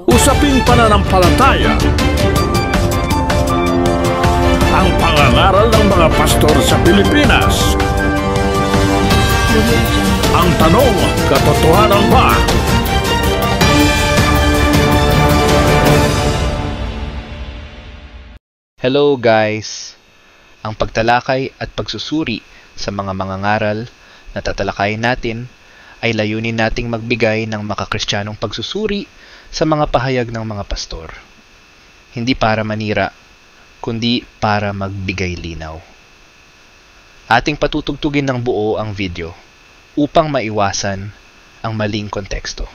Usaping pananampalataya. Ang pangangaral ng mga pastor sa Pilipinas. Ang tanong, katotohanan ba? Hello guys! Ang pagtalakay at pagsusuri sa mga mangangaral na tatalakayin natin ay layunin nating magbigay ng makakristyanong pagsusuri sa mga pahayag ng mga pastor. Hindi para manira, kundi para magbigay linaw. Ating patutugtugin ng buo ang video upang maiwasan ang maling konteksto.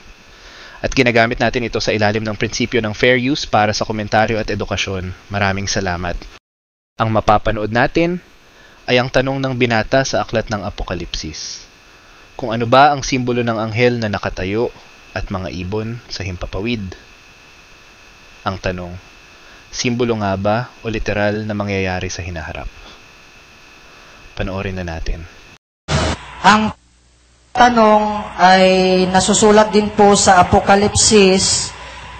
At ginagamit natin ito sa ilalim ng prinsipyo ng fair use para sa komentaryo at edukasyon. Maraming salamat. Ang mapapanood natin ay ang tanong ng binata sa aklat ng Apokalipsis. Kung ano ba ang simbolo ng anghel na nakatayo at mga ibon sa himpapawid? Ang tanong, simbolo nga ba o literal na mangyayari sa hinaharap? Panoorin na natin. Ang tanong ay nasusulat din po sa Apokalipsis,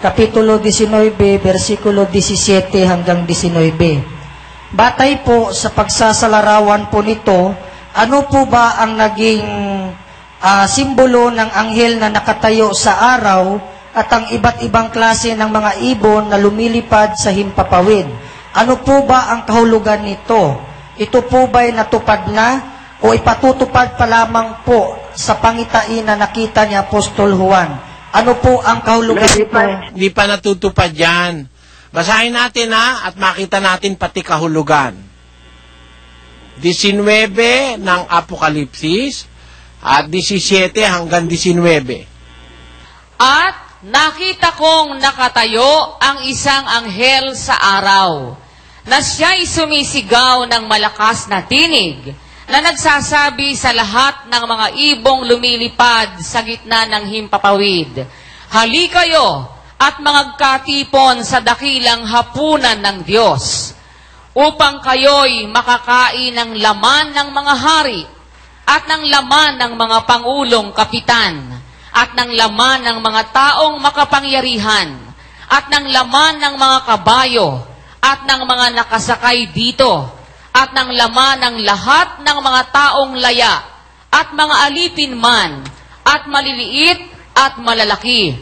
Kapitulo 19, versikulo 17 hanggang 19. Batay po sa pagsasalarawan po nito, ano po ba ang naging simbolo ng anghel na nakatayo sa araw at ang iba't ibang klase ng mga ibon na lumilipad sa himpapawid? Ano po ba ang kahulugan nito? Ito po ba'y natupad na o ipatutupad pa lamang po sa pangitain na nakita ni Apostol Juan? Ano po ang kahulugan nito? Hindi pa natutupad yan. Basahin natin at makita natin pati kahulugan. 19 ng Apokalipsis at 17 hanggang 19. At nakita kong nakatayo ang isang anghel sa araw, na siya'y sumisigaw ng malakas na tinig, na nagsasabi sa lahat ng mga ibong lumilipad sa gitna ng himpapawid, halikayo at magkatipon sa dakilang hapunan ng Diyos, upang kayo'y makakain ng laman ng mga hari, at ng laman ng mga pangulong kapitan, at ng laman ng mga taong makapangyarihan, at ng laman ng mga kabayo, at ng mga nakasakay dito, at ng laman ng lahat ng mga taong laya, at mga alipin man, at maliliit at malalaki.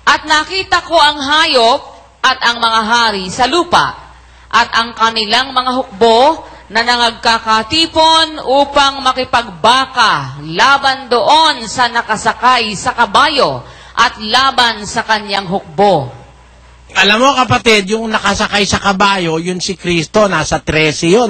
At nakita ko ang hayop at ang mga hari sa lupa, at ang kanilang mga hukbo na nangagkakatipon upang makipagbaka laban doon sa nakasakay sa kabayo at laban sa kanyang hukbo. Alam mo kapatid, yung nakasakay sa kabayo, yun si Kristo, nasa 13 yun,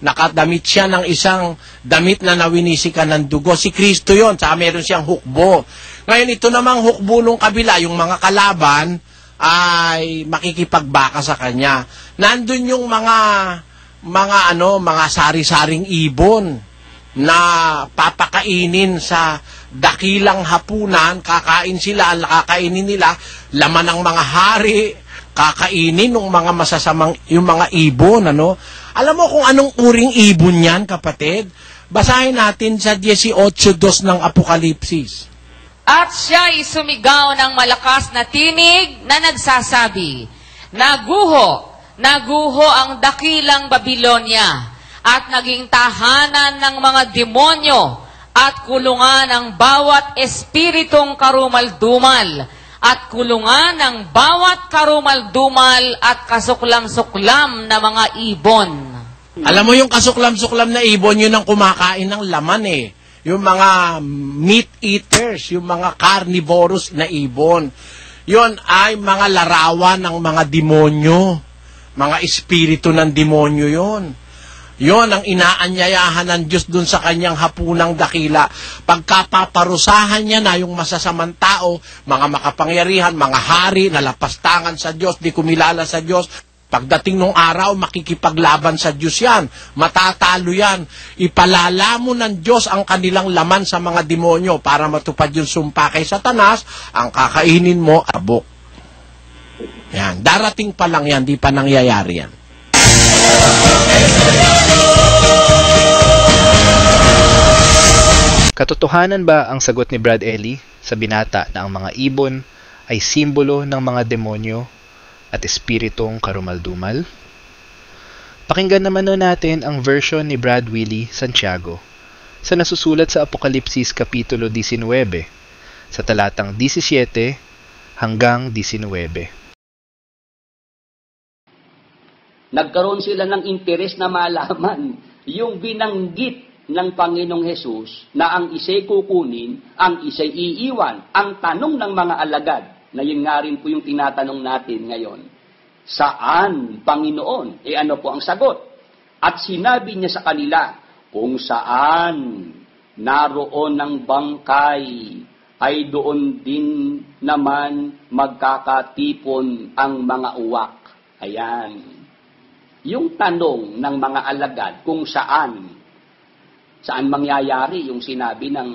nakadamit siya ng isang damit na nawinisikan ng dugo. Si Kristo yun, saka meron siyang hukbo. Ngayon, ito namang hukbo nung kabila, yung mga kalaban, ay makikipagbaka sa kanya. Nandun yung mga sari-saring ibon na papakainin sa dakilang hapunan, kakain sila, ang kakainin nila, laman ng mga hari, kakainin ng mga masasamang, yung mga ibon, Alam mo kung anong uring ibon yan, kapatid? Basahin natin sa 18:2 ng Apokalipsis. At siya'y sumigaw ng malakas na tinig na nagsasabi, naguho, naguho ang dakilang Babilonia, at naging tahanan ng mga demonyo, at kulungan ng bawat espiritong karumaldumal, at kulungan ng bawat karumaldumal at kasuklam-suklam na mga ibon. Alam mo yung kasuklam-suklam na ibon, yun ang kumakain ng laman Yung mga meat eaters, yung mga carnivorous na ibon. Yun ay mga larawan ng mga demonyo. Mga espiritu ng demonyo yun. Yon ang inaanyayahan ng Diyos dun sa kanyang hapunang dakila. Pagkapaparusahan niya na yung masasamang tao, mga makapangyarihan, mga hari, nalapastangan sa Diyos, di kumilala sa Diyos. Pagdating nung araw, makikipaglaban sa Diyos yan. Matatalo yan. Ipalala mo ng Diyos ang kanilang laman sa mga demonyo para matupad yung sumpa kay Satanas, ang kakainin mo, abok. Yan. Darating pa lang yan, di pa nangyayari yan. Katotohanan ba ang sagot ni Brad Ellie sa binata na ang mga ibon ay simbolo ng mga demonyo at espiritong karumaldumal? Pakinggan naman natin ang version ni Brad Willie Santiago sa nasusulat sa Apokalipsis Kapitulo 19 sa talatang 17 hanggang 19. Nagkaroon sila ng interes na malaman yung binanggit ng Panginoong Hesus na ang isa'y kukunin, ang isa'y iiwan. Ang tanong ng mga alagad, na yun nga rin po yung tinatanong natin ngayon, saan, Panginoon? Ano po ang sagot? At sinabi niya sa kanila, kung saan naroon ng bangkay, ay doon din naman magkakatipon ang mga uwak. Ayan. Yung tanong ng mga alagad kung saan mangyayari yung sinabi ng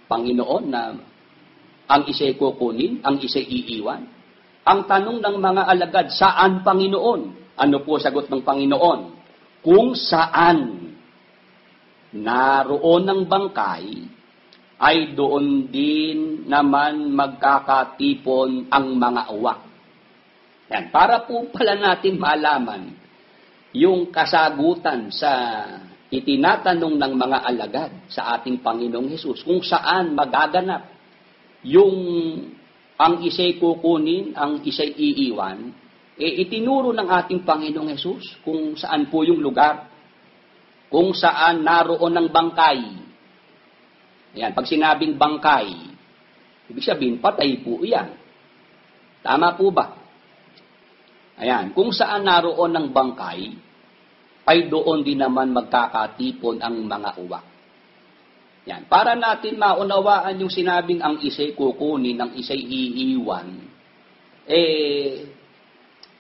Panginoon na ang isa'y kukunin, ang isa'y iiwan. Ang tanong ng mga alagad, saan, Panginoon? Ano po sagot ng Panginoon? Kung saan naroon ng bangkay, ay doon din naman magkakatipon ang mga uwak. Yan. Para po pala natin malaman yung kasagutan sa itinatanong ng mga alagad sa ating Panginoong Hesus, kung saan magaganap yung ang isa'y kukunin, ang isa'y iiwan, itinuro ng ating Panginoong Hesus kung saan po yung lugar, kung saan naroon ng bangkay. Ayan, pag sinabing bangkay, ibig sabihin patay po iyan. Tama po ba? Ayan, kung saan naroon ng bangkay, ay doon din naman magkakatipon ang mga uwak. Yan. Para natin maunawaan yung sinabing ang isa'y kukunin, ang isa'y iiwan,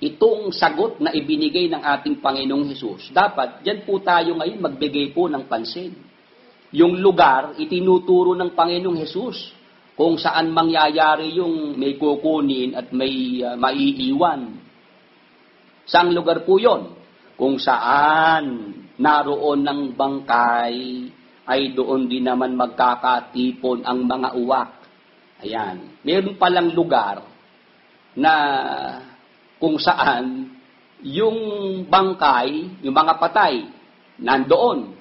itong sagot na ibinigay ng ating Panginoong Hesus, dapat dyan po tayo ngayon magbigay po ng pansin. Yung lugar, itinuturo ng Panginoong Hesus kung saan mangyayari yung may kukunin at may maiiwan. Saang lugar po yon? Kung saan naroon ng bangkay, ay doon din naman magkakatipon ang mga uwak. Ayan. Meron palang lugar na kung saan yung bangkay, yung mga patay, nandoon.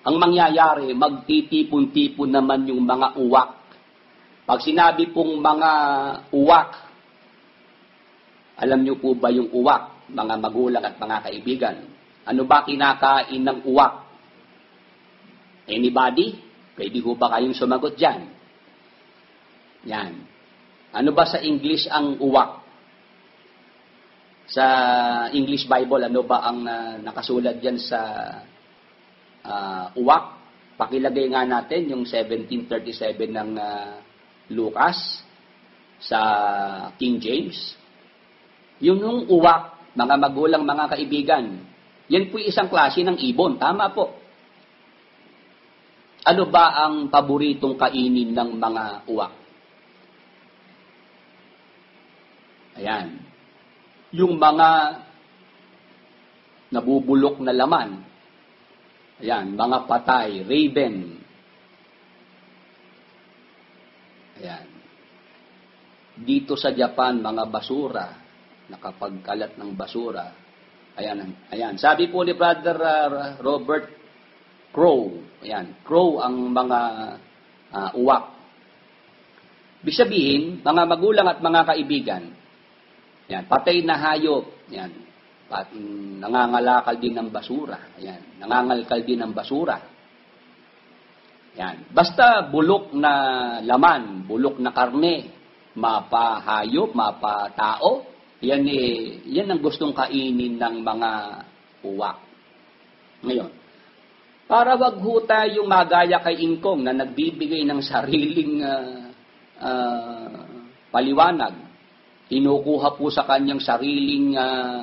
Ang mangyayari, magtitipon-tipon naman yung mga uwak. Pag sinabi pong mga uwak, alam niyo po ba yung uwak, mga magulang at mga kaibigan? Ano ba kinakain ng uwak? Anybody? Pwede ho ba kayong sumagot dyan? Yan. Ano ba sa English ang uwak? Sa English Bible, ano ba ang nakasulat dyan sa uwak? Pakilagay nga natin yung 1737 ng Lucas sa King James. Yung uwak, mga magulang, mga kaibigan, yan po isang klase ng ibon. Tama po. Ano ba ang paboritong kainin ng mga uwak? Ayan. Yung mga nabubulok na laman. Ayan, mga patay, raven. Ayan. Dito sa Japan, mga basura, nakapagkalat ng basura. Ayan, ayan. Sabi po ni Brother Robert Crow. Ayan, crow ang mga uwak. Ibig sabihin, mga magulang at mga kaibigan, ayan, patay na hayop, ayan, nangangalakal din ng basura. Ayan, nangangalkal din ng basura. Ayan, basta bulok na laman, bulok na karne, mapa hayop, mapa tao, yan ang gustong kainin ng mga uwak. Ngayon, para wag ho tayong magaya kay Ingkong na nagbibigay ng sariling paliwanag, kinukuha po sa kanyang sariling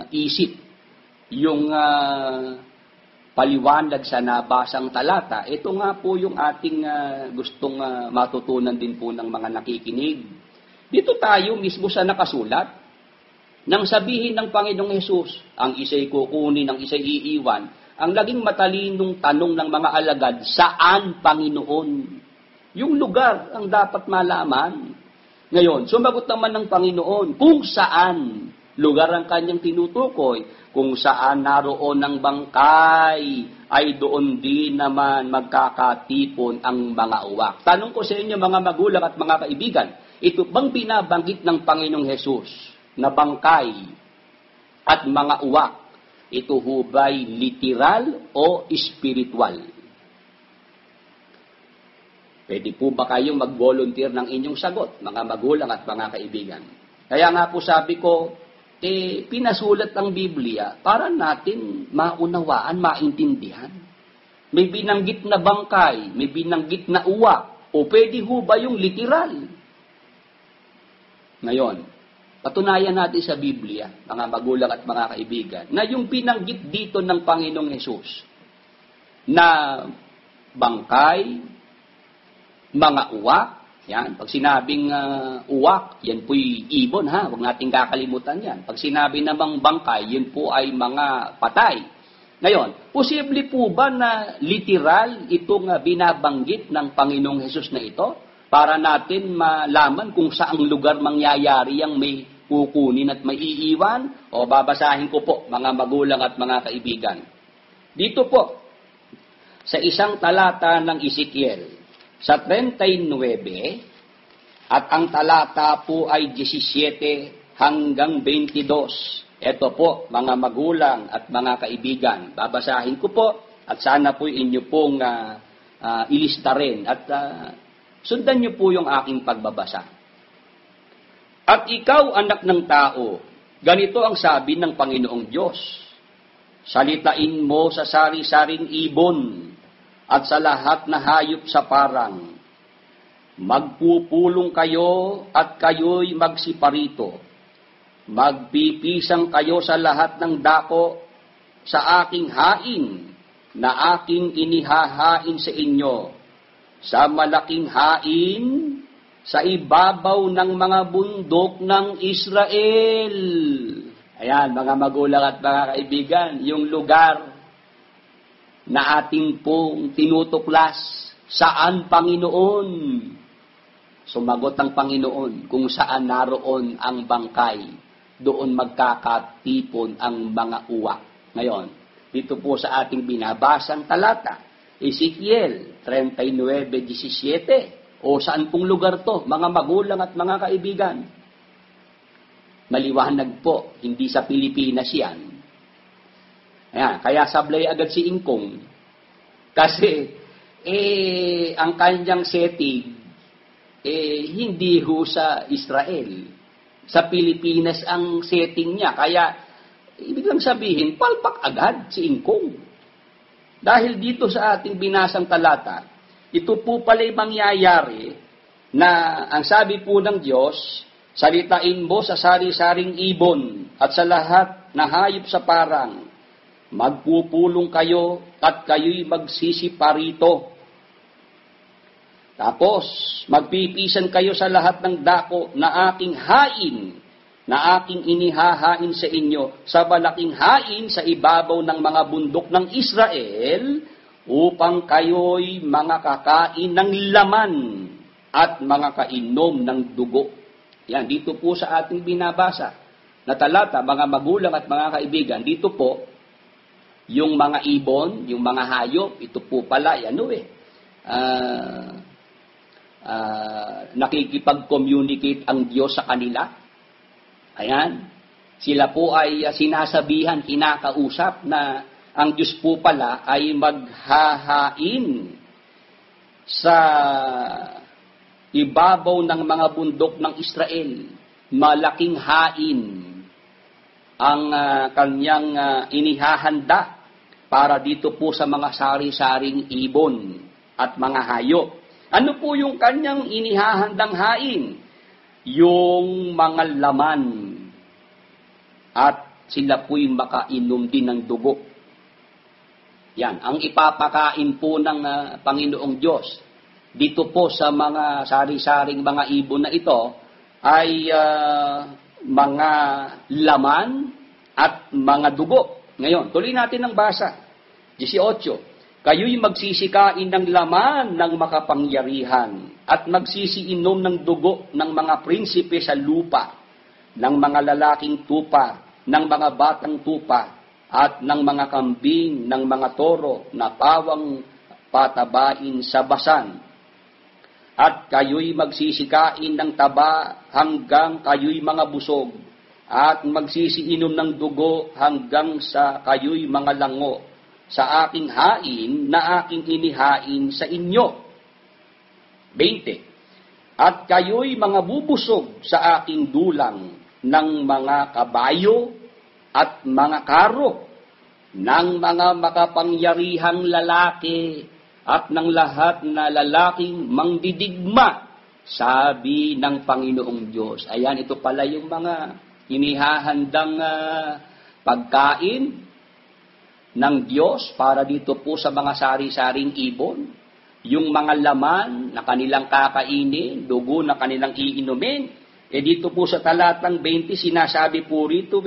isip yung paliwanag sa nabasang talata. Ito nga po yung ating gustong matutunan din po ng mga nakikinig. Dito tayo mismo sa nakasulat, nang sabihin ng Panginoong Hesus, ang isa'y kukunin, ang isa'y iiwan, ang laging matalinong tanong ng mga alagad, saan, Panginoon? Yung lugar ang dapat malaman. Ngayon, sumagot naman ng Panginoon kung saan lugar ang kanyang tinutukoy, kung saan naroon ang bangkay, ay doon din naman magkakatipon ang mga uwak. Tanong ko sa inyo mga magulang at mga kaibigan, ito bang binabanggit ng Panginoong Hesus na bangkay at mga uwak, ito ho ba'y literal o spiritual? Pwede po ba kayong mag-volunteer ng inyong sagot, mga magulang at mga kaibigan? Kaya nga po sabi ko, pinasulat ang Biblia para natin maunawaan, maintindihan. May binanggit na bangkay, may binanggit na uwak, o pwede ho ba yung literal? Ngayon, patunayan natin sa Biblia, mga magulang at mga kaibigan, na yung binanggit dito ng Panginoong Hesus, na bangkay, mga uwak, yan, pag sinabing uwak, yan po'y ibon, ha? Huwag nating kakalimutan yan. Pag sinabi namang bangkay, yun po ay mga patay. Ngayon, posible po ba na literal itong binabanggit ng Panginoong Hesus na ito? Para natin malaman kung saang lugar mangyayari ang may kukunin at may iiwan? O babasahin ko po, mga magulang at mga kaibigan. Dito po, sa isang talata ng Ezekiel, sa 39, at ang talata po ay 17 hanggang 22. Ito po, mga magulang at mga kaibigan. Babasahin ko po at sana po inyo pong ilista rin at sundan niyo po yung aking pagbabasa. At ikaw, anak ng tao, ganito ang sabi ng Panginoong Diyos. Salitain mo sa sari-saring ibon at sa lahat na hayop sa parang. Magpupulong kayo at kayo'y magsiparito. Magpipisang kayo sa lahat ng dako sa aking hain na aking inihahain sa inyo. Sa malaking hain sa ibabaw ng mga bundok ng Israel. Ayan, mga magulang at mga kaibigan, yung lugar na ating pong tinutuklas, saan Panginoon? Sumagot ang Panginoon kung saan naroon ang bangkay, doon magkakatipon ang mga uwak. Ngayon, dito po sa ating binabasang talata, Ezekiel 39:17. O saan pong lugar to, mga magulang at mga kaibigan? Maliwanag po, hindi sa Pilipinas yan. Ayan, kaya sablay agad si Ingkong. Kasi, ang kanyang setting, hindi ho sa Israel. Sa Pilipinas ang setting niya. Kaya, ibig lang sabihin, palpak agad si Ingkong. Dahil dito sa ating binasang talata, ito po pala'y mangyayari na ang sabi po ng Diyos, salitain mo sa sari-saring ibon at sa lahat na hayop sa parang. Magpupulong kayo at kayo'y magsisiparito. Tapos, magpipisan kayo sa lahat ng dako na aking hain, na aking inihahain sa inyo, sa malaking hain sa ibabaw ng mga bundok ng Israel, upang kayo'y mga kakain ng laman at mga kainom ng dugo. Yan, dito po sa ating binabasa na talata, mga magulang at mga kaibigan, dito po, yung mga ibon, yung mga hayop, ito po pala, nakikipag-communicate ang Diyos sa kanila. Ayan, sila po ay sinasabihan, kinakausap na ang Diyos po pala ay maghahain sa ibabaw ng mga bundok ng Israel. Malaking hain ang kanyang inihahanda para dito po sa mga sari-saring ibon at mga hayop. Ano po yung kanyang inihahandang hain? Yung mga laman. At sila po'y makainom din ng dugo. Yan, ang ipapakain po ng Panginoong Diyos. Dito po sa mga sari-saring mga ibon na ito ay mga laman at mga dugo. Ngayon, tuloy natin ang basa. 18. Kayo'y magsisikain ng laman ng makapangyarihan at magsisiinom ng dugo ng mga prinsipe sa lupa, ng mga lalaking tupa, ng mga batang tupa, at ng mga kambing, ng mga toro na pawang patabain sa basan. At kayo'y magsisikain ng taba hanggang kayo'y mga busog, at magsisiinom ng dugo hanggang sa kayo'y mga lango, sa aking hain na aking inihain sa inyo. 20. At kayo'y mga bubusog sa aking dulang ng mga kabayo at mga karo, ng mga makapangyarihang lalaki at ng lahat na lalaking mangdidigma, sabi ng Panginoong Diyos. Ayan, ito pala yung mga inihahandang pagkain ng Diyos para dito po sa mga sari-saring ibon. Yung mga laman na kanilang kakainin, dugo na kanilang iinumin. Dito po sa talatang 20, sinasabi po rito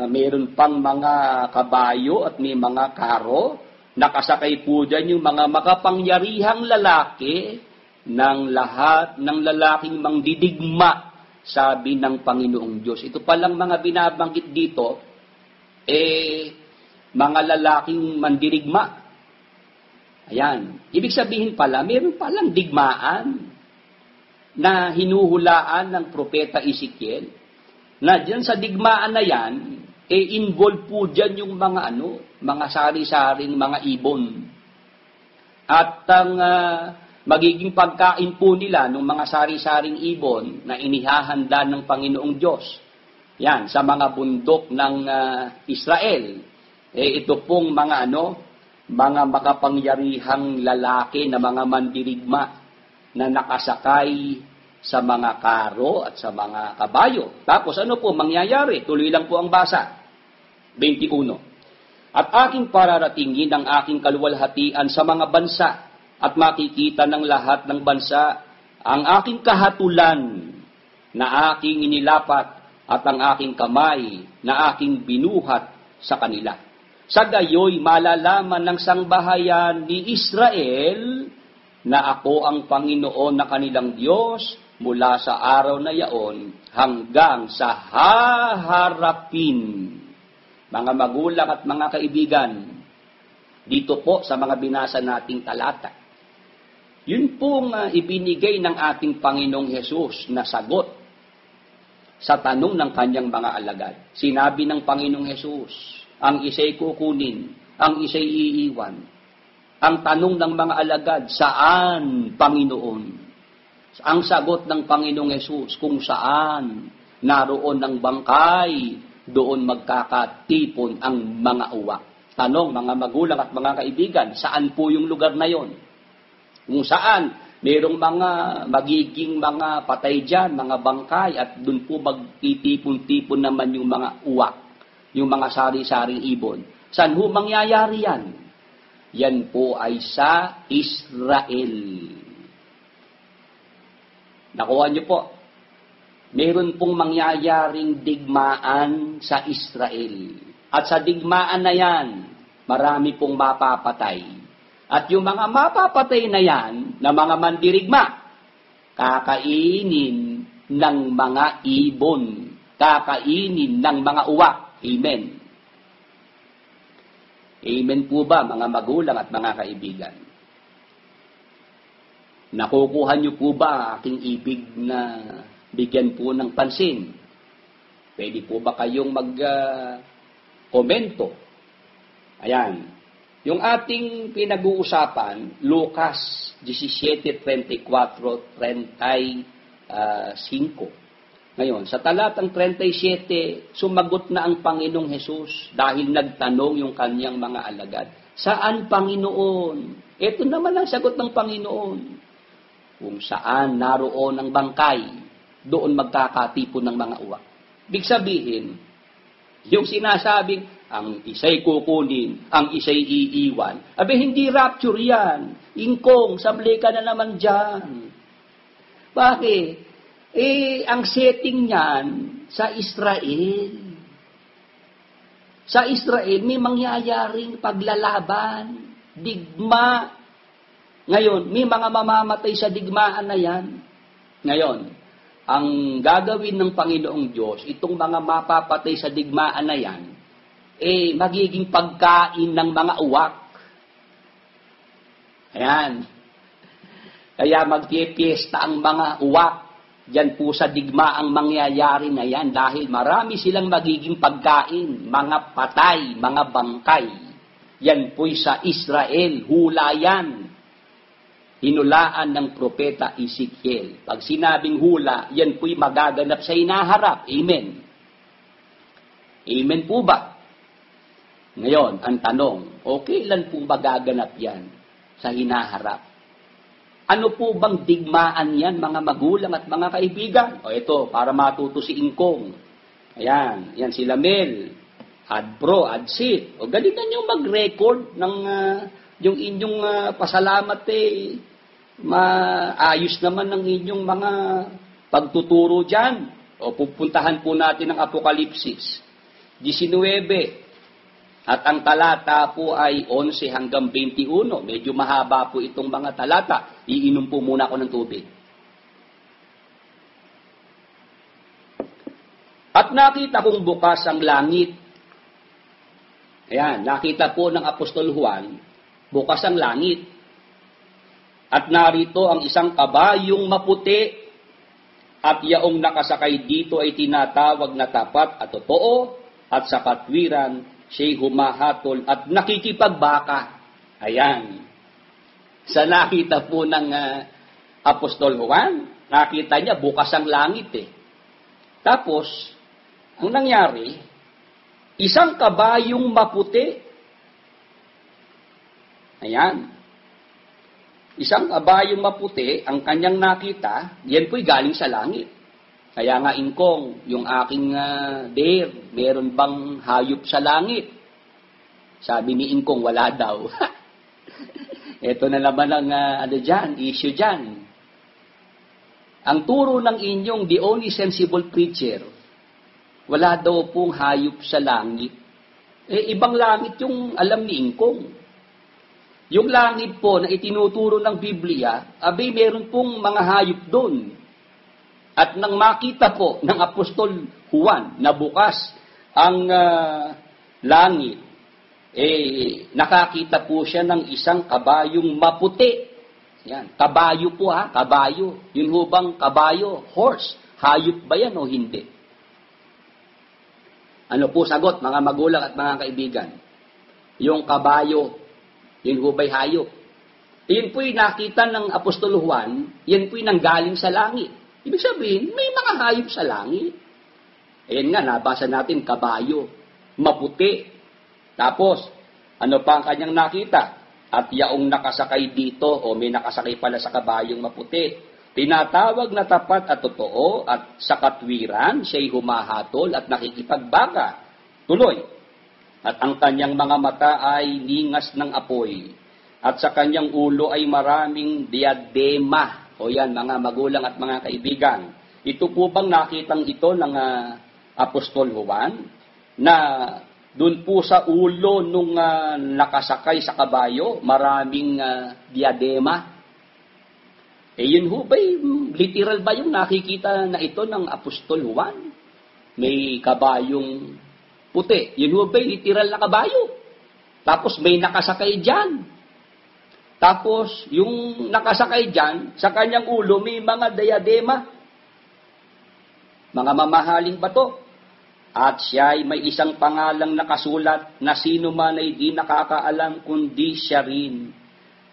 meron pang mga kabayo at may mga karo. Nakasakay po dyan yung mga makapangyarihang lalaki ng lahat ng lalaking mangdidigma, sabi ng Panginoong Diyos. Ito palang mga binabanggit dito, mga lalaking mandirigma. Ayan. Ibig sabihin pala, meron palang digmaan na hinuhulaan ng propeta Ezekiel, na dyan sa digmaan na yan, involve po dyan yung mga mga sari-saring mga ibon. At ang magiging pagkain po nila ng mga sari-saring ibon na inihahanda ng Panginoong Diyos. Yan, sa mga bundok ng Israel. Ito pong mga mga makapangyarihang lalaki na mga mandirigma na nakasakay sa mga karo at sa mga kabayo. Tapos ano po mangyayari? Tuloy lang po ang basa. 21. At aking pararatingin ang aking kaluwalhatian sa mga bansa at makikita ng lahat ng bansa ang aking kahatulan na aking inilapat at ang aking kamay na aking binuhat sa kanila. Sa gayoy malalaman ng sangbahayan ni Israel na ako ang Panginoon na kanilang Diyos mula sa araw na yaon hanggang sa haharapin. Mga magulang at mga kaibigan, dito po sa mga binasa nating talata, yun pong ibinigay ng ating Panginoong Hesus na sagot sa tanong ng kanyang mga alagad. Sinabi ng Panginoong Hesus, ang isa'y kukunin, ang isa'y iiwan. Ang tanong ng mga alagad, saan, Panginoon? Ang sagot ng Panginoong Hesus, kung saan naroon ng bangkay, doon magkakatipon ang mga uwak. Tanong, mga magulang at mga kaibigan, saan po yung lugar na yon? Kung saan, mayroong mga magiging mga patay dyan, mga bangkay, at doon po magtitipon-tipon naman yung mga uwak, yung mga sari-saring ibon. Saan ho mangyayari yan? Yan po ay sa Israel. Nakuha niyo po. Meron pong mangyayaring digmaan sa Israel. At sa digmaan na yan, marami pong mapapatay. At yung mga mapapatay na yan, na mga mandirigma, kakainin ng mga ibon, kakainin ng mga uwak. Amen. Amen po ba, mga magulang at mga kaibigan? Nakukuha niyo po ba aking ibig na bigyan po ng pansin? Pwede po ba kayong mag-komento? Ayan. Yung ating pinag-uusapan, Lucas 17:34-35. Ngayon, sa talatang 37, sumagot na ang Panginoong Hesus dahil nagtanong yung kanyang mga alagad. Saan, Panginoon? Ito naman ang sagot ng Panginoon. Kung saan naroon ang bangkay, doon magkakatipon ng mga uwak. Ibig sabihin, yung sinasabing, ang isa'y kukunin, ang isa'y iiwan. Hindi rapture yan. Ingkong, sablay ka na naman dyan. Bakit? Ang setting niyan sa Israel. Sa Israel, may mangyayaring paglalaban. Digma. Ngayon, may mga mamamatay sa digmaan na yan. Ngayon, ang gagawin ng Panginoong Diyos, itong mga mapapatay sa digmaan na yan, magiging pagkain ng mga uwak. Ayan. Kaya magpipiesta ang mga uwak. Diyan po sa digma ang mangyayari na yan dahil marami silang magiging pagkain, mga patay, mga bangkay. Yan po'y sa Israel, hula yan. Hinulaan ng propeta Ezekiel. Pag sinabing hula, yan po'y magaganap sa hinaharap. Amen. Amen po ba? Ngayon, ang tanong, okay lang po magaganap yan sa hinaharap? Ano po bang digmaan yan, mga magulang at mga kaibigan? O ito, para matuto si Ingkong. Ayan, yan sila Mel, Adpro, Adsit. O ganito nyo mag-record ng yung inyong pasalamat maayos naman ng inyong mga pagtuturo dyan. O pupuntahan po natin ang Apokalipsis 19. At ang talata po ay 11 hanggang 21. Medyo mahaba po itong mga talata. Iinom po muna ako ng tubig. At nakita kong bukas ang langit. Ayan, nakita po ng Apostol Juan, bukas ang langit. At narito ang isang kabayong maputi. At yaong nakasakay dito ay tinatawag na tapat at totoo. At sa katwiran, siya'y humahatol at nakikipagbaka. Ayan. Sa nakita po ng Apostol Juan, nakita niya bukas ang langit Tapos, ang nangyari, isang kabayong maputi. Ayan. Isang kabayong maputi, ang kanyang nakita, yan po'y galing sa langit. Kaya nga, Ingkong, yung aking bear, meron bang hayop sa langit? Sabi ni Ingkong, wala daw. Ito na naman ang issue dyan. Ang turo ng inyong the only sensible preacher, wala daw pong hayop sa langit. Ibang langit yung alam ni Ingkong. Yung langit po na itinuturo ng Biblia, meron pong mga hayop doon. At nang makita po ng Apostol Juan na bukas ang langit, nakakita po siya ng isang kabayong maputi. Yan, kabayo po kabayo. Yun ho bang kabayo? Horse. Hayop ba yan o hindi? Ano po sagot, mga magulang at mga kaibigan? Yung kabayo, yun ho ba'y hayop? Yun po'y nakita ng Apostol Juan, yan po'y nanggaling sa langit. Ibig sabihin, may mga hayop sa langit. Ayan nga, nabasa natin, kabayo, maputi. Tapos, ano pa ang kanyang nakita? At yaong nakasakay dito, o may nakasakay pala sa kabayong maputi, tinatawag na tapat at totoo, at sa katwiran, siya'y humahatol at nakikipagbaka. Tuloy. At ang kanyang mga mata ay lingas ng apoy, at sa kanyang ulo ay maraming diadema. O yan, mga magulang at mga kaibigan. Ito po bang nakitang ito ng Apostol Juan? Na doon po sa ulo nung nakasakay sa kabayo, maraming diadema. Yun ho ba, literal ba yung nakikita na ito ng Apostol Juan? May kabayong puti. Yun ho ba, literal na kabayo? Tapos may nakasakay dyan. Tapos, yung nakasakay dyan, sa kanyang ulo, may mga diadema. Mga mamahaling bato. At siya ay may isang pangalang nakasulat na sino man ay di nakakaalam kundi siya rin.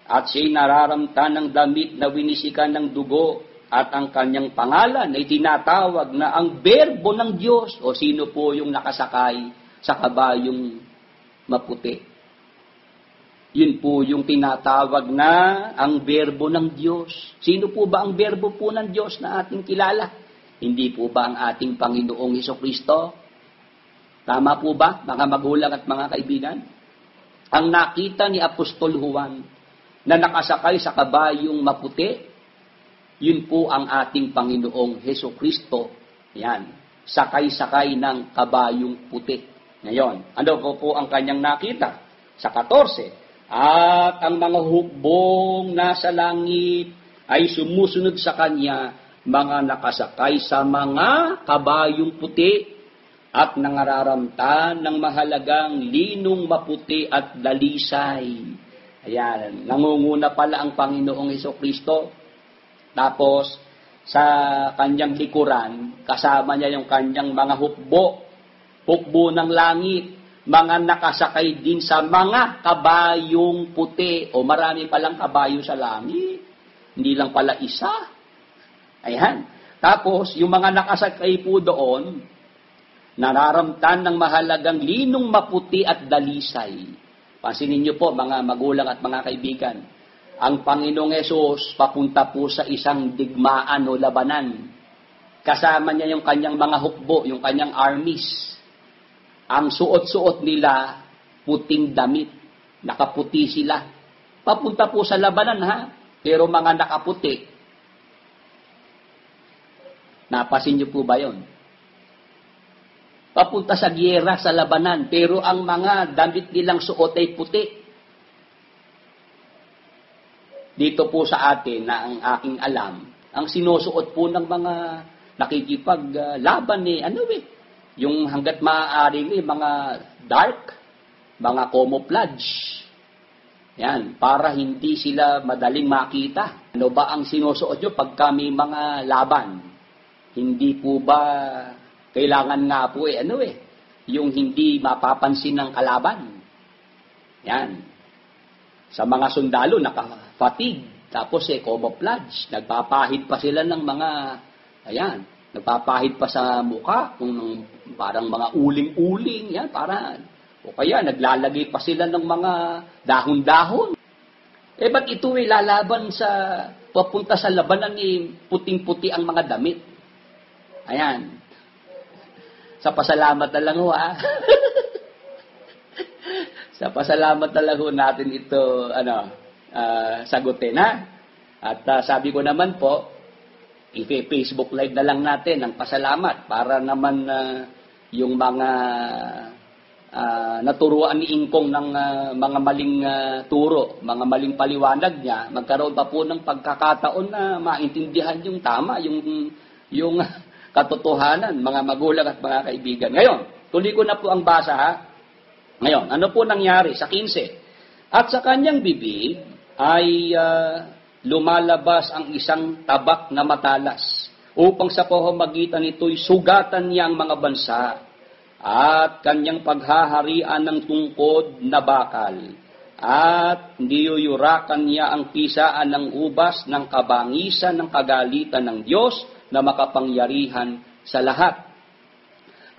At siya'y nararamtan ng damit na winisikan ng dugo. At ang kanyang pangalan ay tinatawag na ang Berbo ng Diyos. O sino po yung nakasakay sa kabayong maputi? Yun po yung tinatawag na ang Berbo ng Diyos. Sino po ba ang Berbo po ng Diyos na ating kilala? Hindi po ba ang ating Panginoong Hesukristo? Tama po ba, mga magulang at mga kaibigan? Ang nakita ni Apostol Juan na nakasakay sa kabayong maputi, yun po ang ating Panginoong Hesukristo. Yan, sakay-sakay ng kabayong puti. Ngayon, ano po ang kanyang nakita? Sa 14, At ang mga hukbong nasa langit ay sumusunod sa kanya, mga nakasakay sa mga kabayong puti at nangararamtan ng mahalagang linong maputi at dalisay. Ayan, nangunguna pala ang Panginoong Hesukristo. Tapos, sa kanyang likuran, kasama niya yung kanyang mga hukbo ng langit, mga nakasakay din sa mga kabayong puti. O marami palang kabayo sa langit. Hindi lang pala isa. Ayan. Tapos, yung mga nakasakay po doon, nararamtan ng mahalagang linong maputi at dalisay. Pansinin niyo po, mga magulang at mga kaibigan, ang Panginoong Hesus papunta po sa isang digmaan o labanan. Kasama niya yung kanyang mga hukbo, yung kanyang armies. Ang suot-suot nila, puting damit. Nakaputi sila. Papunta po sa labanan, ha? Pero mga nakaputi. Napasin niyo po ba yun? Papunta sa giyera, sa labanan. Pero ang mga damit nilang suot ay puti. Dito po sa atin, na ang aking alam, ang sinusuot po ng mga nakikipaglaban yung hanggat maaari mga dark, mga camouflage. Yan, para hindi sila madaling makita. Ano ba ang sinusuot nyo pag kami mga laban? Hindi po ba kailangan nga po yung hindi mapapansin ng kalaban? Yan. Sa mga sundalo, naka-fatigue. Tapos camouflage. Nagpapahid pa sila ng mga, nagpapahid pa sa mukha, kung parang mga uling-uling, yan, o kaya naglalagay pa sila ng mga dahon-dahon. Ba't ito lalaban papunta sa labanan puting-puti ang mga damit? Ayan. Sa pasalamat na lang Sa pasalamat na lang natin ito, sagutin, ha? At sabi ko naman po, i-Facebook live na lang natin ang pasalamat para naman yung mga naturuan ni Ingkong ng mga maling turo, mga maling paliwanag niya, magkaroon pa po ng pagkakataon na maintindihan yung tama, yung katotohanan, mga magulang at mga kaibigan. Ngayon, tuloy ko na po ang basa, ha? Ngayon, ano po nangyari sa 15? At sa kanyang bibig ay lumalabas ang isang tabak na matalas upang sa pamamagitan nito'y sugatan niya ang mga bansa at kanyang paghaharian ng tungkod na bakal at niyuyurakan niya ang pisaan ng ubas ng kabangisan ng kagalitan ng Diyos na makapangyarihan sa lahat.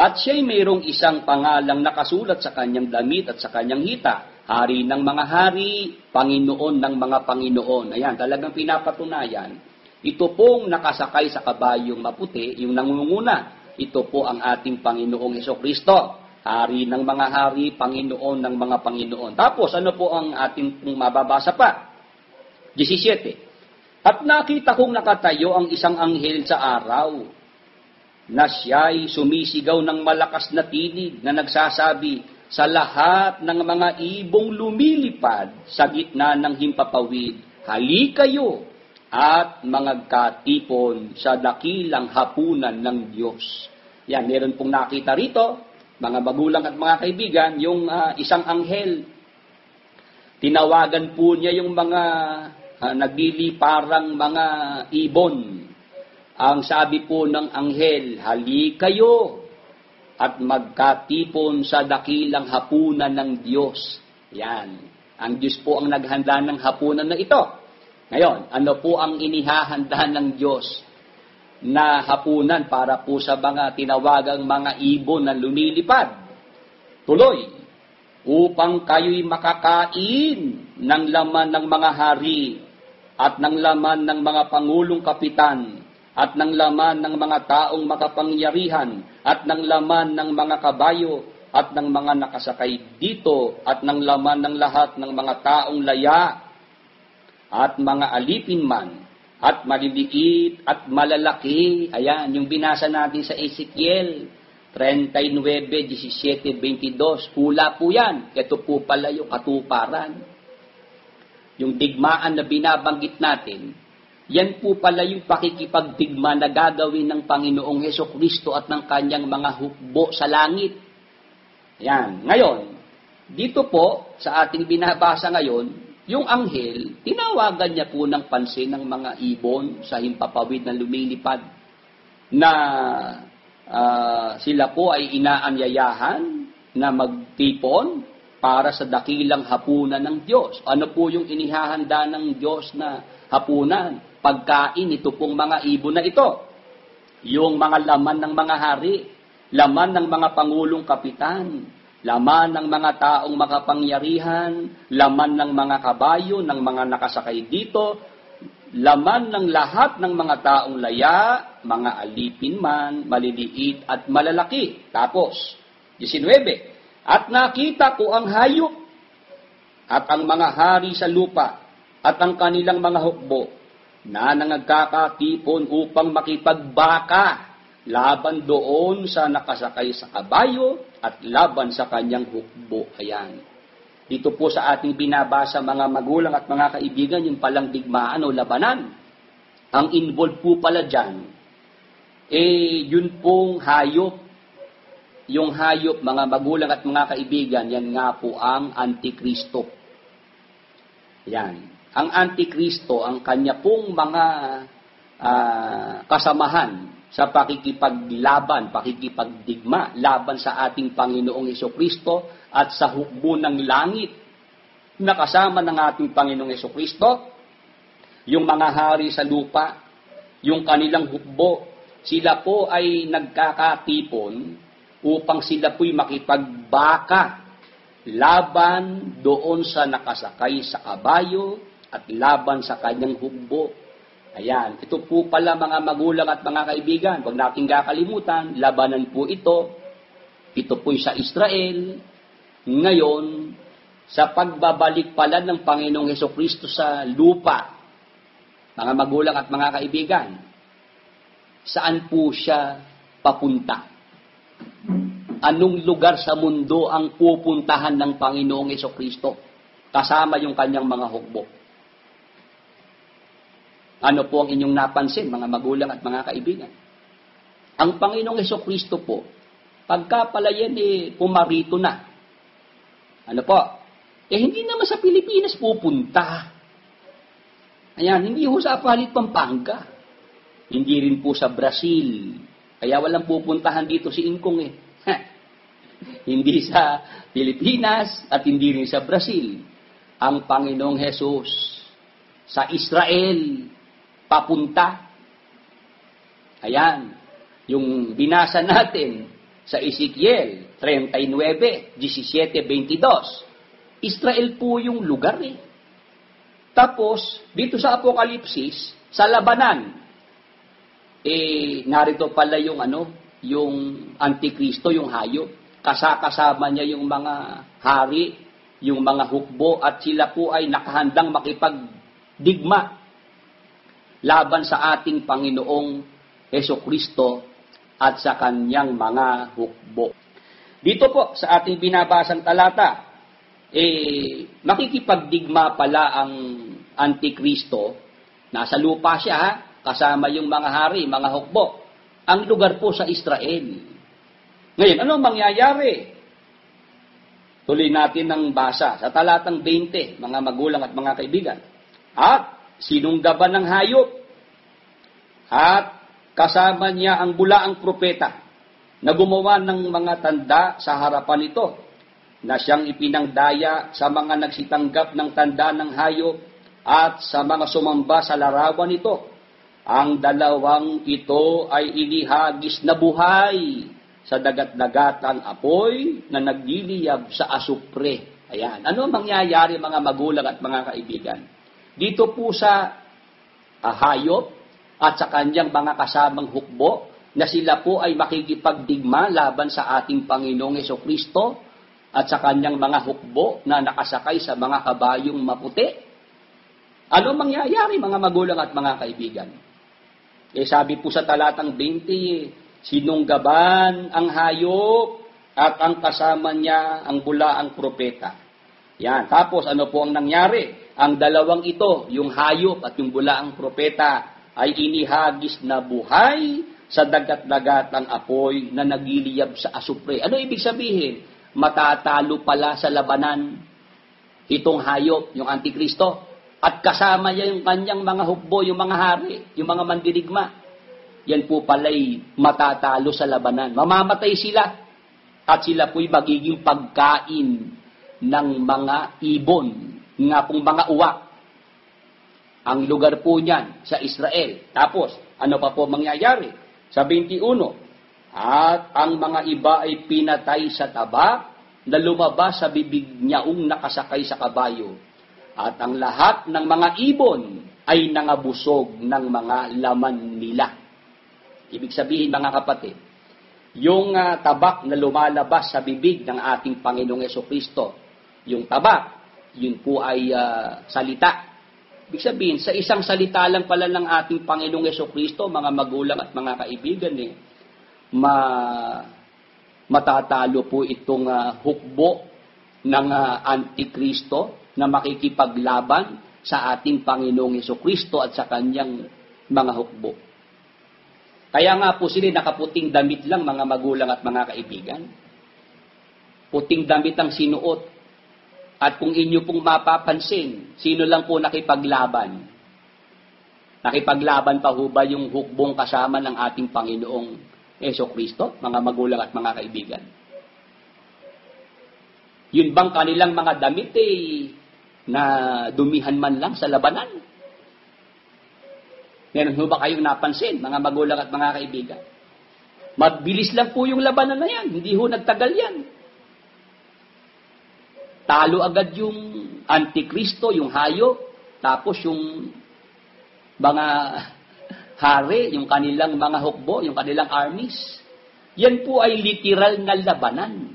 At siya'y mayroong isang pangalang nakasulat sa kanyang damit at sa kanyang hita, Hari ng mga hari, Panginoon ng mga Panginoon. Ayan, talagang pinapatunayan. Ito pong nakasakay sa kabayong maputi, yung nangunguna. Ito po ang ating Panginoong Hesukristo. Hari ng mga hari, Panginoon ng mga Panginoon. Tapos, ano po ang ating mababasa pa? 17. At nakita kong nakatayo ang isang anghel sa araw, na siya'y sumisigaw ng malakas na tinig na nagsasabi sa lahat ng mga ibong lumilipad sa gitna ng himpapawid, halikayo at magkatipon sa dakilang hapunan ng Diyos. Yan, meron pong nakita rito, mga magulang at mga kaibigan, yung isang anghel. Tinawagan po niya yung mga nagliliparang mga ibon. Ang sabi po ng anghel, halikayo at magkatipon sa dakilang hapunan ng Diyos. Yan. Ang Diyos po ang naghanda ng hapunan na ito. Ngayon, ano po ang inihahanda ng Diyos na hapunan para po sa mga tinawagang mga ibon na lumilipad? Tuloy, upang kayo'y makakain ng laman ng mga hari at ng laman ng mga pangulong kapitan at ng laman ng mga taong makapangyarihan, at ng laman ng mga kabayo, at ng mga nakasakay dito, at ng laman ng lahat ng mga taong laya, at mga alipin man, at maliliit, at malalaki. Ayan, yung binasa natin sa Ezekiel 39:17-22. Hula po yan. Ito po pala yung katuparan. yung digmaan na binabanggit natin, yan po pala yung pakikipagdigma na gagawin ng Panginoong Hesukristo at ng kanyang mga hukbo sa langit. Yan. Ngayon, dito po, sa ating binabasa ngayon, yung anghel, tinawagan niya po ng pansin ng mga ibon sa himpapawid na lumilipad na sila po ay inaanyayahan na magtipon para sa dakilang hapunan ng Diyos. Ano po yung inihahanda ng Diyos na hapunan? Pagkain ito pong mga ibon na ito. Yung mga laman ng mga hari, laman ng mga pangulong kapitan, laman ng mga taong makapangyarihan, laman ng mga kabayo, ng mga nakasakay dito, laman ng lahat ng mga taong laya, mga alipin man, maliliit at malalaki. Tapos, 19, at nakita ko ang hayop at ang mga hari sa lupa at ang kanilang mga hukbo na nagkakatipon upang makipagbaka laban doon sa nakasakay sa kabayo at laban sa kanyang hukbo. Ayan. Dito po sa ating binabasa mga magulang at mga kaibigan, yung palang digmaan o labanan. Ang involved po pala dyan, yun pong hayop. Yung hayop, mga magulang at mga kaibigan, yan nga po ang Antikristo. Yan. Ang Antikristo, ang kanya pong mga kasamahan sa pakikipaglaban, pakikipagdigma, laban sa ating Panginoong Hesukristo at sa hukbo ng langit na kasama ng ating Panginoong Hesukristo, yung mga hari sa lupa, yung kanilang hukbo, sila po ay nagkakatipon upang sila po'y makipagbaka laban doon sa nakasakay sa kabayo at laban sa kanyang hukbo. Ayan, ito po pala mga magulang at mga kaibigan, huwag nating kakalimutan, labanan po ito po'y sa Israel. Ngayon, sa pagbabalik pala ng Panginoong Hesukristo sa lupa, mga magulang at mga kaibigan, saan po siya papunta? Anong lugar sa mundo ang pupuntahan ng Panginoong Hesukristo kasama yung kanyang mga hukbo? Ano po ang inyong napansin, mga magulang at mga kaibigan? Ang Panginoong Hesukristo po, pagka pala yan pumarito na. Ano po? Hindi naman sa Pilipinas pupunta. Ayan, hindi ho sa Apalit, Pampanga. Hindi rin po sa Brazil. Kaya walang pupuntahan dito si Ingkong Hindi sa Pilipinas at hindi rin sa Brazil. Ang Panginoong Hesus sa Israel papunta. Ayan, yung binasa natin sa Ezekiel 39, 17, 22. Israel po yung lugar Tapos, dito sa Apokalipsis, sa labanan, narito pala yung yung Antikristo, yung hayop. Kasama niya yung mga hari, yung mga hukbo, at sila po ay nakahandang makipagdigma laban sa ating Panginoong Hesukristo at sa kanyang mga hukbo. Dito po sa ating binabasang talata, makikipagdigma pala ang Antikristo. Nasa lupa siya, kasama yung mga hari, mga hukbo. Ang lugar po sa Israel. Ngayon, ano mangyayari? Tuloy natin ng basa sa talatang 20, mga magulang at mga kaibigan. At sinunggaban ng hayop at kasama niya ang bulaang propeta na gumawa ng mga tanda sa harapan nito na siyang ipinangdaya sa mga nagsitanggap ng tanda ng hayop at sa mga sumamba sa larawan nito. Ang dalawang ito ay inihagis na buhay sa dagat-dagatang apoy na nagliliyab sa asupre. Ayan. Ano mangyayari mga magulang at mga kaibigan? Dito po sa hayop at sa kanyang mga kasamang hukbo na sila po ay makikipagdigma laban sa ating Panginoong Hesukristo at sa kanyang mga hukbo na nakasakay sa mga kabayong maputi. Ano mangyayari mga magulang at mga kaibigan? Sabi po sa talatang 20, sinunggaban ang hayop at ang kasama niya ang bulaang propeta. Yan. Tapos ano po ang nangyari? ang dalawang ito, yung hayop at yung bulaang propeta, ay inihagis na buhay sa dagat-dagatang apoy na nagiliyab sa asupre. Ano ibig sabihin? Matatalo pala sa labanan itong hayop, yung Antikristo. At kasama niya yung kanyang mga hukbo, yung mga hari, yung mga mandirigma. Yan po pala'y matatalo sa labanan. Mamamatay sila. At sila po'y magiging pagkain ng mga ibon, nga pong mga uwak. Ang lugar po niyan sa Israel. Tapos, ano pa po mangyayari? Sa 21, at ang mga iba ay pinatay sa tabak na lumabas sa bibig niyaong nakasakay sa kabayo. At ang lahat ng mga ibon ay nangabusog ng mga laman nila. Ibig sabihin, mga kapatid, yung tabak na lumalabas sa bibig ng ating Panginoong Jesucristo, yung tabak, yun po ay salita. Ibig sabihin, sa isang salita lang pala ng ating Panginoong Jesucristo, mga magulang at mga kaibigan, matatalo po itong hukbo ng Antikristo na makikipaglaban sa ating Panginoong Jesucristo at sa kanyang mga hukbo. Kaya nga po sila nakaputing damit lang, mga magulang at mga kaibigan. Puting damit ang sinuot. At kung inyo pong mapapansin, sino lang po nakipaglaban? Nakipaglaban pa ho ba yung hukbong kasama ng ating Panginoong Jesucristo, mga magulang at mga kaibigan? Yun bang kanilang mga damit na dumihan man lang sa labanan? Meron ho ba kayong napansin, mga magulang at mga kaibigan? Mabilis lang po yung labanan na yan. Hindi ho nagtagal yan. Talo agad yung Antikristo, yung hayop, tapos yung mga hari, yung kanilang mga hukbo, yung kanilang armies. Yan po ay literal na labanan.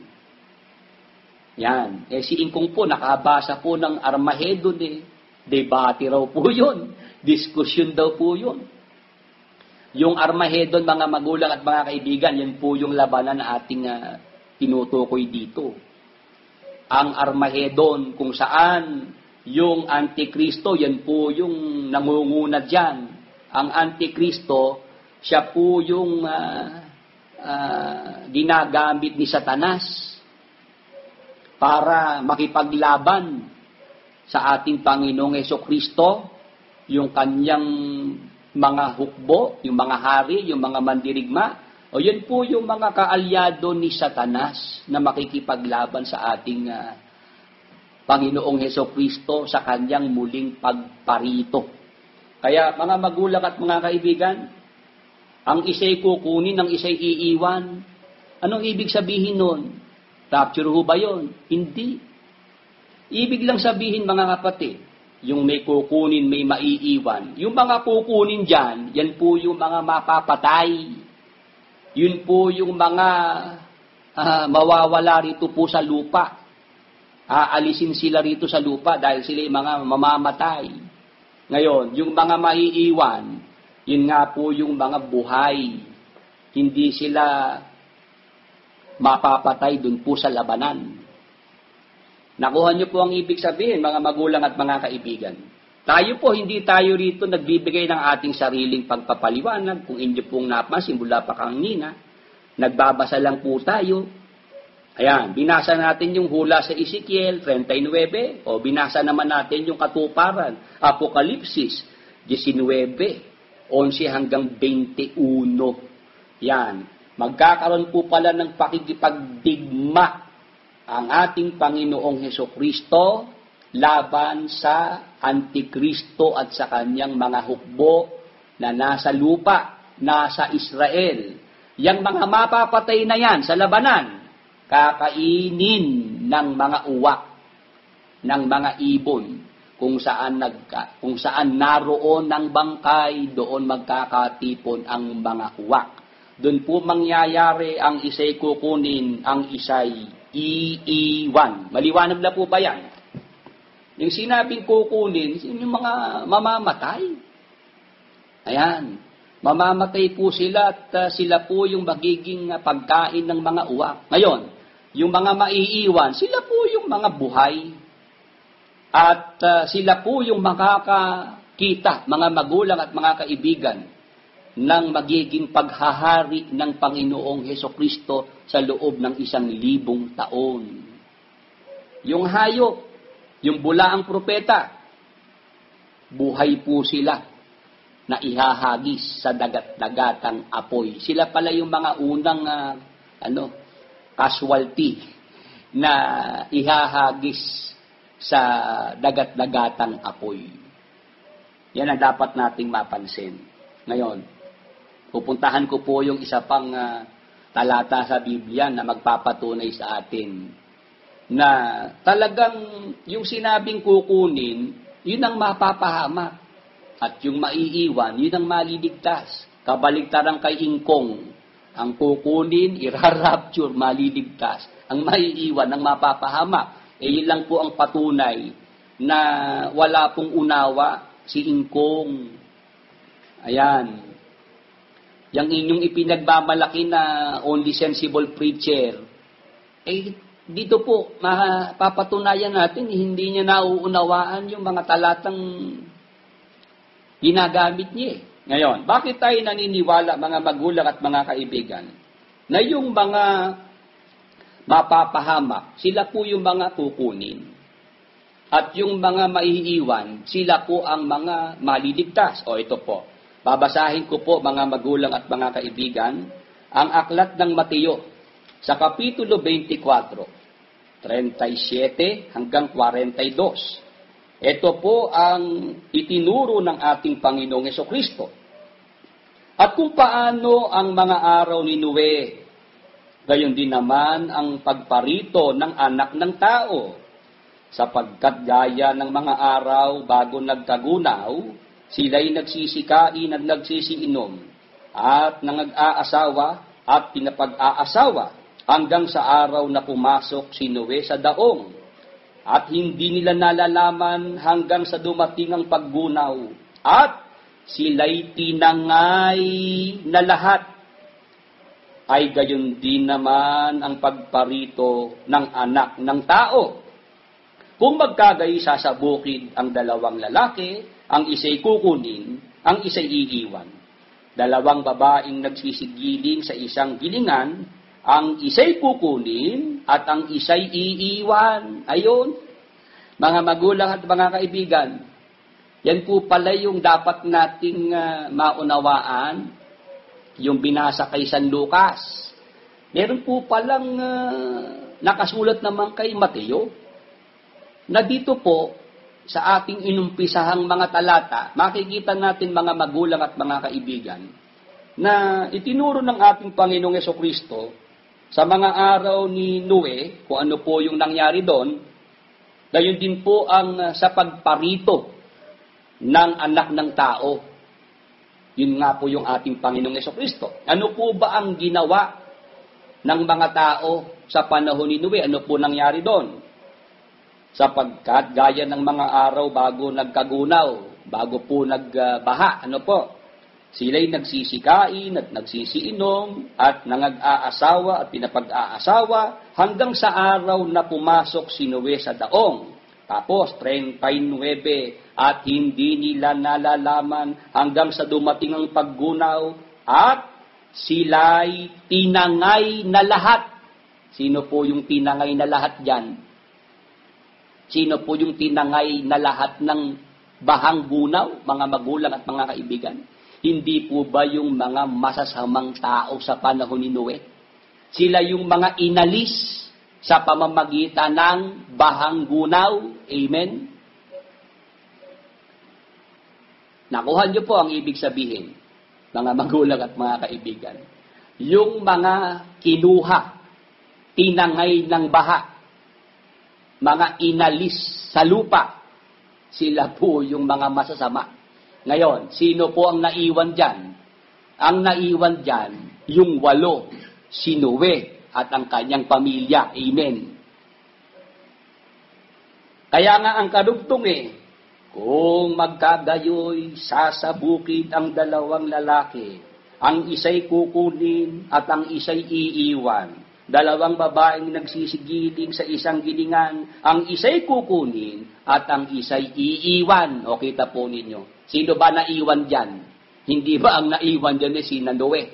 Yan. Si Ingkong po, nakabasa po ng Armageddon debate raw po yun. Diskusyon daw po yun. Yung Armageddon, mga magulang at mga kaibigan, yan po yung labanan na ating tinutukoy dito. Ang Armageddon, kung saan yung Antikristo, yan po yung nangunguna dyan. Ang Antikristo, siya po yung ginagamit ni Satanas para makipaglaban sa ating Panginoong Jesucristo, yung kanyang mga hukbo, yung mga hari, yung mga mandirigma, o yan po yung mga kaalyado ni Satanas na makikipaglaban sa ating Panginoong Jesucristo sa kanyang muling pagparito. Kaya mga magulang at mga kaibigan, ang isa'y kukunin, ang isa'y iiwan. Anong ibig sabihin nun? Rapture ho ba yun? Hindi. Ibig lang sabihin, mga kapatid, yung may kukunin, may maiiwan. Yung mga kukunin dyan, yan po yung mga mapapatay. Yun po yung mga mawawala rito po sa lupa. Aalisin sila rito sa lupa dahil sila yung mga mamamatay. Ngayon, yung mga maiiwan, yun nga po yung mga buhay. Hindi sila mapapatay dun po sa labanan. Nakuha niyo po ang ibig sabihin, mga magulang at mga kaibigan. Tayo po, hindi tayo rito nagbibigay ng ating sariling pagpapaliwanag. Kung inyo pong napansin, mula pa kanina, nagbabasa lang po tayo. Ayan, binasa natin yung hula sa Ezekiel 39, o binasa naman natin yung katuparan, Apokalipsis 19, 11 hanggang 21. Yan, magkakaroon po pala ng pakikipagdigma ang ating Panginoong Hesukristo laban sa Antikristo at sa kanyang mga hukbo na nasa lupa, nasa Israel. Yang mga mapapatay na yan sa labanan, kakainin ng mga uwak, ng mga ibon, kung saan naroon ng bangkay, doon magkakatipon ang mga uwak. Doon po mangyayari ang isa'y kukunin, ang isa'y iiwan. Maliwanag na po ba yan? Yung sinabing kukunin, yung mga mamamatay. Ayan. Mamamatay po sila at sila po yung magiging pagkain ng mga uwak. Ngayon, yung mga maiiwan, sila po yung mga buhay. At sila po yung makakakita, mga magulang at mga kaibigan, ng magiging paghahari ng Panginoong Hesukristo sa loob ng 1,000 taon. Yung hayop, yung bulaang propeta, buhay po sila na ihahagis sa dagat-dagatang apoy. Sila pala yung mga unang casualty na ihahagis sa dagat-dagatang apoy. Yan ang dapat nating mapansin. Ngayon, pupuntahan ko po yung isa pang talata sa Biblia na magpapatunay sa atin na talagang yung sinabing kukunin, yun ang mapapahamak. At yung maiiwan, yun ang maliligtas. Kabaligtaran kay Ingkong, ang kukunin, irarapture, maliligtas. Ang maiiwan, ang mapapahamak. Yun lang po ang patunay na wala pong unawa si Ingkong. Ayan. Yang inyong ipinagmamalaki na only sensible preacher, dito po, mapapatunayan natin, hindi niya nauunawaan yung mga talatang ginagamit niya. Ngayon, bakit tayo naniniwala, mga magulang at mga kaibigan, na yung mga mapapahamak, sila po yung mga kukunin. At yung mga maiiwan, sila po ang mga maliligtas. O ito po, babasahin ko po, mga magulang at mga kaibigan, ang aklat ng Mateo sa Kapitulo 24, 37 hanggang 42. Ito po ang itinuro ng ating Panginoong Hesukristo. At kung paano ang mga araw ni Noe, gayon din naman ang pagparito ng anak ng tao, sapagkat gaya ng mga araw bago nagkagunaw, sila'y nagsisikain at nagsisiinom, at nangag-aasawa at pinapag-aasawa, hanggang sa araw na pumasok si Noe sa daong. At hindi nila nalalaman hanggang sa dumating ang paggunaw, at sila'y tinangay na lahat. Ay gayon din naman ang pagparito ng anak ng tao. Kung magkagaisa sa bukid ang dalawang lalaki, ang isa'y kukunin, ang isa'y iiwan. Dalawang babaeng nagsisigiling sa isang gilingan, ang isa'y kukunin at ang isa'y iiwan. Ayun, mga magulang at mga kaibigan, yan po pala yung dapat nating maunawaan, yung binasa kay San Lucas. Meron po palang nakasulat naman kay Mateo, na dito po, sa ating inumpisahang mga talata, makikita natin, mga magulang at mga kaibigan, na itinuro ng ating Panginoong Hesukristo sa mga araw ni Noe, kung ano po yung nangyari doon, gayon din po ang sa pagparito ng anak ng tao. Yun nga po yung ating Panginoong Hesukristo. Ano po ba ang ginawa ng mga tao sa panahon ni Noe? Ano po nangyari doon? Sapagkat gaya ng mga araw bago nagkagunaw, bago po nagbaha, ano po? Sila'y nagsisikain at nagsisiinom at nangag-aasawa at pinapag-aasawa hanggang sa araw na pumasok si Noe sa daong. Tapos 39 at hindi nila nalalaman hanggang sa dumating ang paggunaw at sila'y tinangay na lahat. Sino po yung tinangay na lahat dyan? Sino po yung tinangay na lahat ng bahang gunaw, mga magulang at mga kaibigan? Hindi po ba yung mga masasamang tao sa panahon ni Noe? Sila yung mga inalis sa pamamagitan ng bahang gunaw. Amen? Nakuha niyo po ang ibig sabihin, mga magulang at mga kaibigan. Yung mga kinuha, tinangay ng baha, mga inalis sa lupa, sila po yung mga masasama. Ngayon, sino po ang naiwan dyan? Ang naiwan dyan, yung 8, si Noe at ang kanyang pamilya. Amen. Kaya nga ang kadugtong kung magkagayoy, sasabukid ang dalawang lalaki, ang isa'y kukunin at ang isa'y iiwan. Dalawang babaeng nagsisigiling sa isang gilingan, ang isa'y kukunin at ang isa'y iiwan. O kita po ninyo. Sino ba naiwan dyan? Hindi ba ang naiwan dyan si Noe?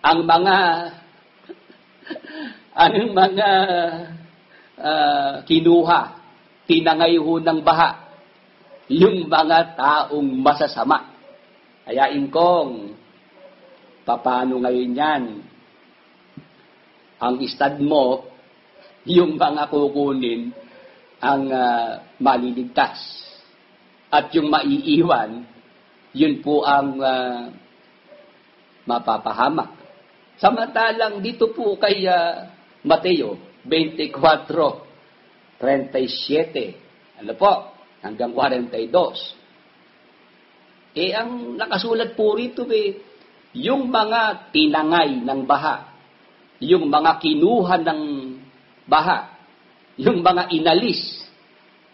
Ang mga kinuha, tinangay ho ng baha, yung mga taong masasama. Ayain kong, paano ngayon yan? Ang istad mo, yung mga kukunin, ang maliligtas. At yung maiiwan, yun po ang mapapahamak. Samantalang dito po kay Mateo 24:37, ano po, hanggang 42. Ang nakasulat po rito yung mga tinangay ng baha, yung mga kinuha ng baha, yung mga inalis,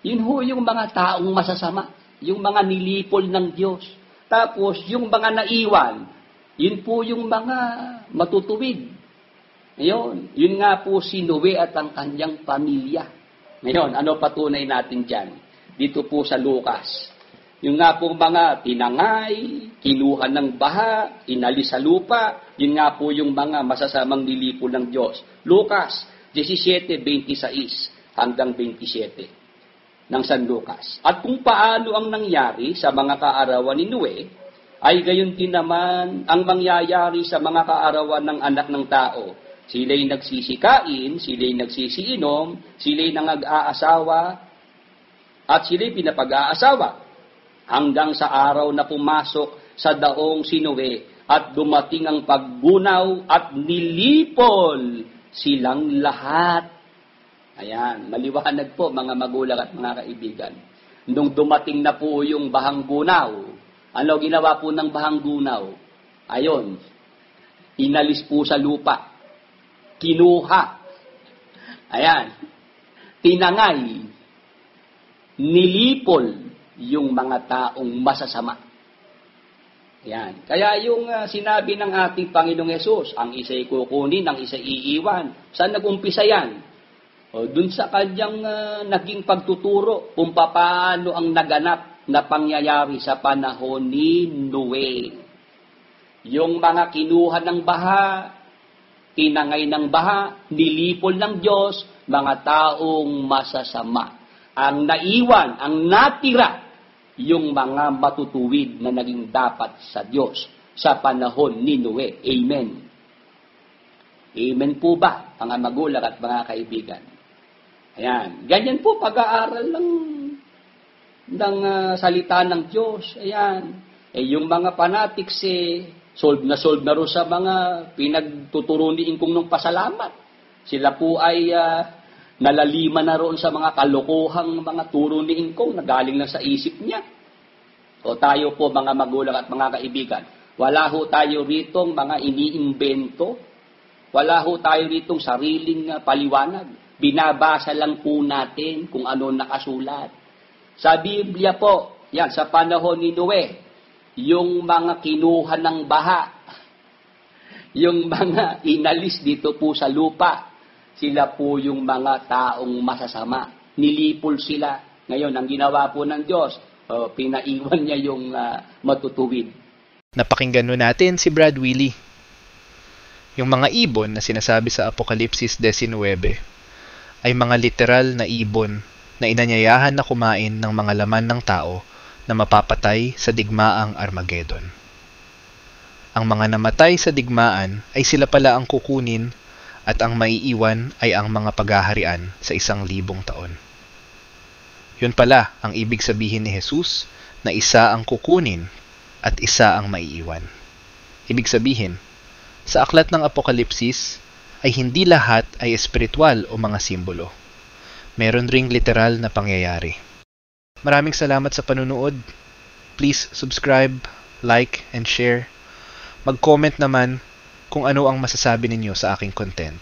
yun ho yung mga taong masasama, yung mga nilipol ng Diyos. Tapos, yung mga naiwan, yun po yung mga matutuwid. Ngayon, yun nga po si Noe at ang kanyang pamilya. Ngayon, ano patunay natin dyan? Dito po sa Lucas. Yung nga pong mga tinangay, kinuha ng baha, inalis sa lupa, yun nga po yung mga masasamang nilipol ng Diyos. Lucas 17:26 hanggang 27 ng San Lucas. At kung paano ang nangyari sa mga kaarawan ni Noe, ay gayon din naman ang mangyayari sa mga kaarawan ng anak ng tao. Sila'y nagsisikain, sila'y nagsisiinom, sila'y nangag-aasawa, at sila'y pinapag-aasawa. Hanggang sa araw na pumasok sa daong si Noe at dumating ang paggunaw at nilipol silang lahat. Ayan, maliwanag po mga magulang at mga kaibigan. Nung dumating na po yung bahang gunaw, ano ginawa po ng bahang gunaw? Ayon, inalis po sa lupa, kinuha, ayan, tinangay, nilipol yung mga taong masasama. Yan. Kaya yung sinabi ng ating Panginoong Hesus, ang isa'y kukunin, ang isa'y iiwan. Saan nag-umpisa yan? Dun sa kanyang naging pagtuturo kung paano ang naganap na pangyayari sa panahon ni Noe. Yung mga kinuha ng baha, tinangay ng baha, nilipol ng Diyos, mga taong masasama. Ang naiwan, ang natira, yung mga matutuwid na naging dapat sa Diyos sa panahon ni Noe. Amen. Amen po ba, mga magulang at mga kaibigan? Ayan. Ganyan po pag-aaral ng salita ng Diyos. Ayan. Yung mga fanatics, solve na rin sa mga pinagtuturo ni Ingkong ng pasalamat. Sila po ay nalalima na roon sa mga kalokohang mga turo ni Ingkong na galing lang sa isip niya. O tayo po mga magulang at mga kaibigan, wala ho tayo ritong mga iniimbento, wala ho tayo ritong sariling paliwanag. Binabasa lang po natin kung ano nakasulat. Sa Biblia po, yan, sa panahon ni Noe, yung mga kinuha ng baha, yung mga inalis dito po sa lupa, sila po yung mga taong masasama. Nilipol sila. Ngayon, ang ginawa po ng Diyos, pinaiwan niya yung matutuwid. Napakinggan nun natin si Brad Willie. Yung mga ibon na sinasabi sa Apokalipsis 19 ay mga literal na ibon na inanyayahan na kumain ng mga laman ng tao na mapapatay sa digmaang Armageddon. Ang mga namatay sa digmaan ay sila pala ang kukunin at ang maiiwan ay ang mga paghaharian sa 1,000 taon. Yun pala ang ibig sabihin ni Jesus na isa ang kukunin at isa ang maiiwan. Ibig sabihin, sa aklat ng Apokalipsis ay hindi lahat ay espiritual o mga simbolo. Meron ring literal na pangyayari. Maraming salamat sa panunood. Please subscribe, like, and share. Mag-comment naman kung ano ang masasabi ninyo sa aking content.